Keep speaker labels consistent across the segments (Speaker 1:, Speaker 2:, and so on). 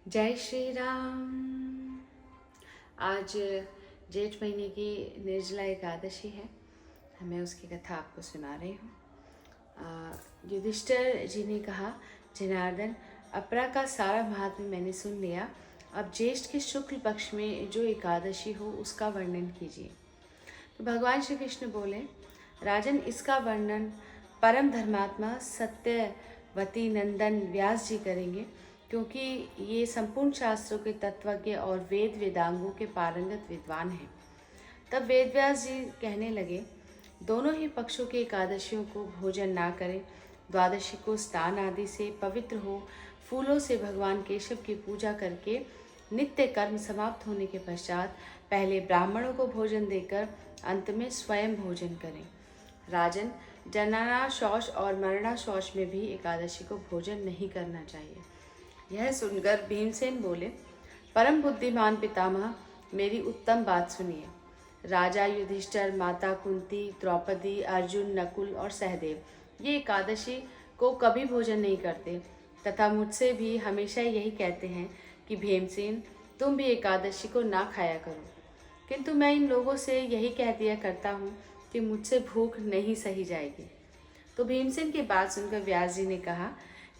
Speaker 1: जय श्री राम। आज जेठ महीने की निर्जला एकादशी है। मैं उसकी कथा आपको सुना रही हूँ। युधिष्ठिर जी ने कहा, जनार्दन, अपरा का सारा महात्म्य मैंने सुन लिया। अब ज्येष्ठ के शुक्ल पक्ष में जो एकादशी हो उसका वर्णन कीजिए। तो भगवान श्री कृष्ण बोले, राजन, इसका वर्णन परम धर्मात्मा सत्यवती नंदन व्यास जी करेंगे, क्योंकि ये संपूर्ण शास्त्रों के तत्वज्ञ और वेद वेदांगों के पारंगत विद्वान हैं। तब वेदव्यास जी कहने लगे, दोनों ही पक्षों की एकादशियों को भोजन ना करें। द्वादशी को स्नान आदि से पवित्र हो, फूलों से भगवान केशव की पूजा करके नित्य कर्म समाप्त होने के पश्चात पहले ब्राह्मणों को भोजन देकर अंत में स्वयं भोजन करें। राजन, जनना शौच और मरना शौच में भी एकादशी को भोजन नहीं करना चाहिए। यह सुनकर भीमसेन बोले, परम बुद्धिमान पितामह, मेरी उत्तम बात सुनिए। राजा युधिष्ठिर, माता कुंती, द्रौपदी, अर्जुन, नकुल और सहदेव ये एकादशी को कभी भोजन नहीं करते तथा मुझसे भी हमेशा यही कहते हैं कि भीमसेन, तुम भी एकादशी को ना खाया करो। किंतु मैं इन लोगों से यही कह दिया करता हूँ कि मुझसे भूख नहीं सही जाएगी। तो भीमसेन की बात सुनकर व्यास जी ने कहा,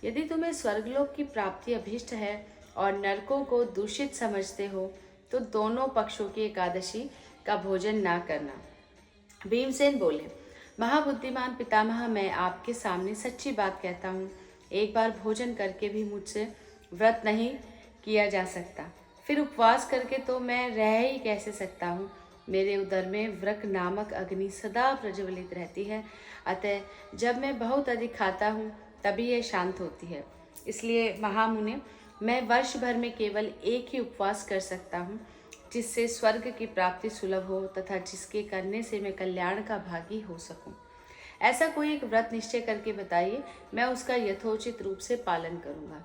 Speaker 1: यदि तुम्हें स्वर्गलोक की प्राप्ति अभीष्ट है और नरकों को दूषित समझते हो तो दोनों पक्षों की एकादशी का भोजन ना करना। भीमसेन बोले, महाबुद्धिमान पितामह, मैं आपके सामने सच्ची बात कहता हूँ। एक बार भोजन करके भी मुझसे व्रत नहीं किया जा सकता, फिर उपवास करके तो मैं रह ही कैसे सकता हूँ। मेरे उदर में व्रक नामक अग्नि सदा प्रज्वलित रहती है, अतः जब मैं बहुत अधिक खाता हूँ तभी यह शांत होती है। इसलिए महामुने, मैं वर्ष भर में केवल एक ही उपवास कर सकता हूँ, जिससे स्वर्ग की प्राप्ति सुलभ हो तथा जिसके करने से मैं कल्याण का भागी हो सकूं। ऐसा कोई एक व्रत निश्चय करके बताइए, मैं उसका यथोचित रूप से पालन करूंगा।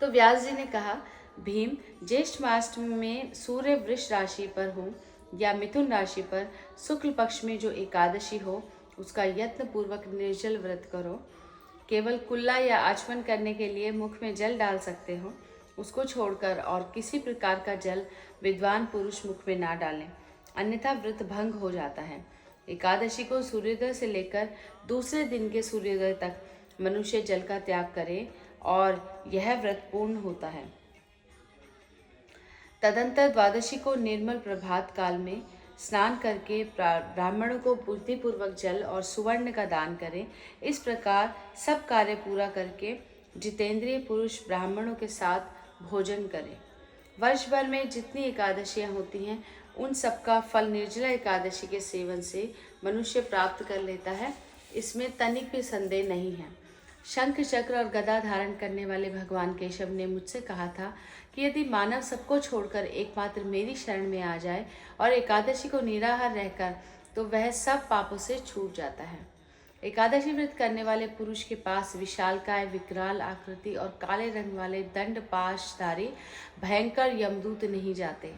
Speaker 1: तो व्यास जी ने कहा, भीम, ज्येष्ठ मास में सूर्य वृष राशि पर हो या मिथुन राशि पर शुक्ल पक्ष में जो एकादशी हो उसका यत्न पूर्वक निर्जल व्रत करो। केवल कुल्ला या आचमन करने के लिए मुख में जल डाल सकते हो, उसको छोड़कर और किसी प्रकार का जल विद्वान पुरुष मुख में ना डालें, अन्यथा व्रत भंग हो जाता है। एकादशी को सूर्योदय से लेकर दूसरे दिन के सूर्योदय तक मनुष्य जल का त्याग करे और यह व्रत पूर्ण होता है। तदंतर द्वादशी को निर्मल प्रभात काल में स्नान करके ब्राह्मणों को बुद्धिपूर्वक जल और सुवर्ण का दान करें। इस प्रकार सब कार्य पूरा करके जितेंद्रिय पुरुष ब्राह्मणों के साथ भोजन करें। वर्ष भर में जितनी एकादशियां होती हैं उन सबका फल निर्जला एकादशी के सेवन से मनुष्य प्राप्त कर लेता है, इसमें तनिक भी संदेह नहीं है। शंख चक्र और गदा धारण करने वाले भगवान केशव ने मुझसे कहा था कि यदि मानव सबको छोड़कर एकमात्र मेरी शरण में आ जाए और एकादशी को निराहार रहकर, तो वह सब पापों से छूट जाता है। एकादशी व्रत करने वाले पुरुष के पास विशालकाय, विकराल आकृति और काले रंग वाले दंड पाशधारी भयंकर यमदूत नहीं जाते।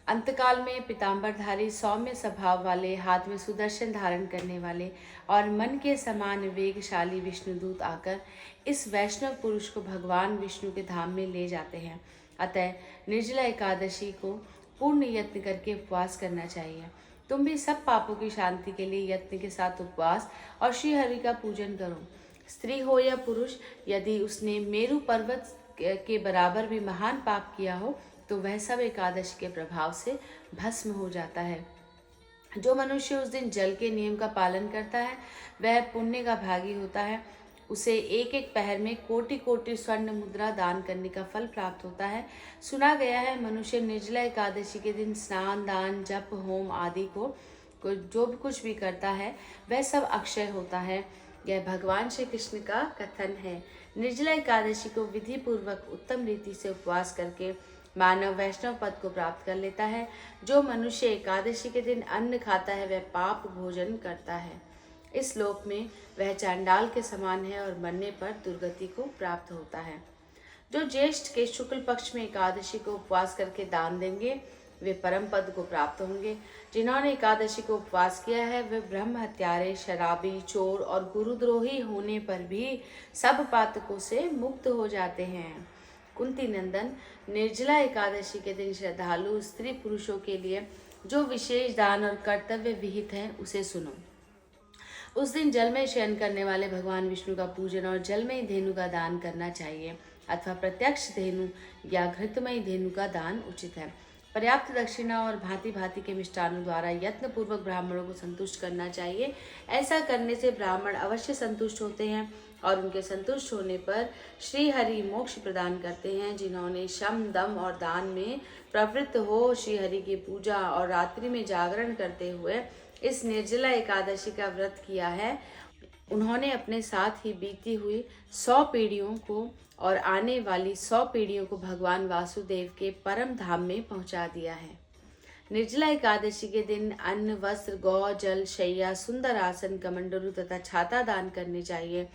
Speaker 1: अंतकाल में पीताम्बरधारी, सौम्य स्वभाव वाले, हाथ में सुदर्शन धारण करने वाले और मन के समान वेगशाली विष्णुदूत आकर इस वैष्णव पुरुष को भगवान विष्णु के धाम में ले जाते हैं। अतः निर्जला एकादशी को पूर्ण यत्न करके उपवास करना चाहिए। तुम भी सब पापों की शांति के लिए यत्न के साथ उपवास और श्री हरि का पूजन करो। स्त्री हो या पुरुष, यदि उसने मेरु पर्वत के बराबर भी महान पाप किया हो तो वह सब एकादशी के प्रभाव से भस्म हो जाता है। जो मनुष्य उस दिन जल के नियम का पालन करता है वह पुण्य का भागी होता है। उसे एक एक पहर में कोटि कोटि स्वर्ण मुद्रा दान करने का फल प्राप्त होता है। सुना गया है, मनुष्य निर्जला एकादशी के दिन स्नान, दान, जप, होम आदि को जो भी कुछ भी करता है वह सब अक्षय होता है। यह भगवान श्री कृष्ण का कथन है। निर्जला एकादशी को विधि पूर्वक उत्तम रीति से उपवास करके मानव वैष्णव पद को प्राप्त कर लेता है। जो मनुष्य एकादशी के दिन अन्न खाता है वह पाप भोजन करता है। इस लोक में वह चांडाल के समान है और मरने पर दुर्गति को प्राप्त होता है। जो ज्येष्ठ के शुक्ल पक्ष में एकादशी को उपवास करके दान देंगे वे परम पद को प्राप्त होंगे। जिन्होंने एकादशी को उपवास किया है वे ब्रह्म हत्यारे, शराबी, चोर और गुरुद्रोही होने पर भी सब पातकों से मुक्त हो जाते हैं। कुंती नंदन, निर्जला एकादशी के दिन श्रद्धालु स्त्री पुरुषों के लिए जो विशेष दान और कर्तव्य विहित हैं उसे सुनो। उस दिन जल में शयन करने वाले भगवान विष्णु का पूजन और जल में धेनु का दान करना चाहिए अथवा प्रत्यक्ष धेनु या घृतमयी धेनु का दान उचित है। पर्याप्त दक्षिणा और भांति भांति के मिष्टानों द्वारा यत्न पूर्वक ब्राह्मणों को संतुष्ट करना चाहिए। ऐसा करने से ब्राह्मण अवश्य संतुष्ट होते हैं और उनके संतुष्ट होने पर श्री हरि मोक्ष प्रदान करते हैं। जिन्होंने शम दम और दान में प्रवृत्त हो श्री हरि की पूजा और रात्रि में जागरण करते हुए इस निर्जला एकादशी का व्रत किया है, उन्होंने अपने साथ ही बीती हुई 100 पीढ़ियों को और आने वाली 100 पीढ़ियों को भगवान वासुदेव के परम धाम में पहुंचा दिया है। निर्जला एकादशी के दिन अन्न, वस्त्र, गौ, जल, शैया, सुंदर आसन, कमंडलू तथा छाता दान करने चाहिए।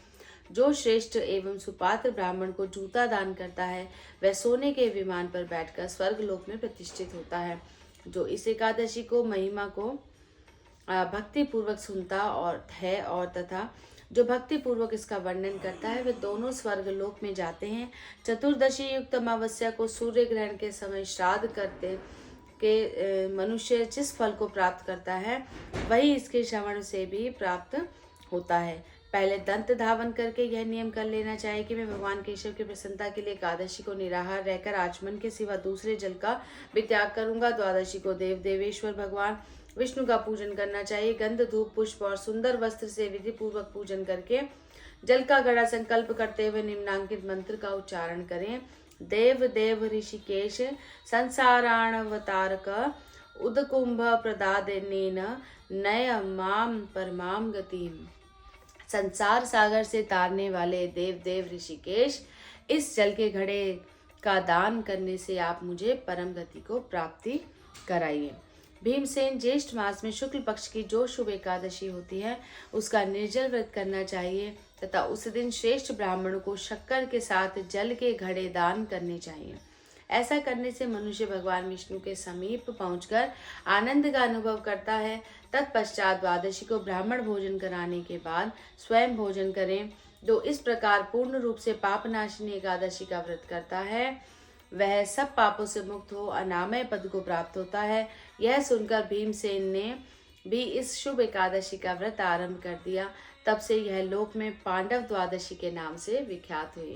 Speaker 1: जो श्रेष्ठ एवं सुपात्र ब्राह्मण को जूता दान करता है वह सोने के विमान पर बैठकर स्वर्ग लोक में प्रतिष्ठित होता है। जो इस एकादशी को महिमा को भक्ति पूर्वक सुनता और तथा जो भक्ति पूर्वक इसका वर्णन करता है वे दोनों स्वर्ग लोक में जाते हैं। चतुर्दशी युक्त अमावस्या को सूर्य ग्रहण के समय श्राद्ध करते के मनुष्य जिस फल को प्राप्त करता है वही इसके श्रवण से भी प्राप्त होता है। पहले दंत धावन करके यह नियम कर लेना चाहिए कि मैं भगवान केशव की प्रसन्नता के लिए एकादशी को निराहार रहकर आचमन के सिवा दूसरे जल का भी त्याग करूंगा। द्वादशी को देव देवेश्वर भगवान विष्णु का पूजन करना चाहिए। गंध, धूप, पुष्प और सुंदर वस्त्र से विधि पूर्वक पूजन करके जल का गड़ा संकल्प करते हुए निम्नांकित मंत्र का उच्चारण करें। देव देव ऋषिकेश संसाराणवतारक उदकुंभ प्रदादेन नय माम परमाम गतिम। संसार सागर से तारने वाले देव देव ऋषिकेश, इस जल के घड़े का दान करने से आप मुझे परम गति को प्राप्ति कराइए। भीमसेन, ज्येष्ठ मास में शुक्ल पक्ष की जो शुभ एकादशी होती है उसका निर्जल व्रत करना चाहिए तथा उस दिन श्रेष्ठ ब्राह्मणों को शक्कर के साथ जल के घड़े दान करने चाहिए। ऐसा करने से मनुष्य भगवान विष्णु के समीप पहुंचकर आनंद का अनुभव करता है। तत्पश्चात द्वादशी को ब्राह्मण भोजन कराने के बाद स्वयं भोजन करें। जो इस प्रकार पूर्ण रूप से पापनाशिनी एकादशी का व्रत करता है वह सब पापों से मुक्त हो अनामय पद को प्राप्त होता है। यह सुनकर भीमसेन ने भी इस शुभ एकादशी का व्रत आरंभ कर दिया। तब से यह लोक में पांडव द्वादशी के नाम से विख्यात हुई।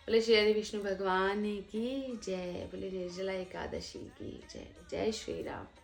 Speaker 1: बोले श्री हरि विष्णु भगवान की जय। बोले निर्जला एकादशी की जय। जय श्री राम।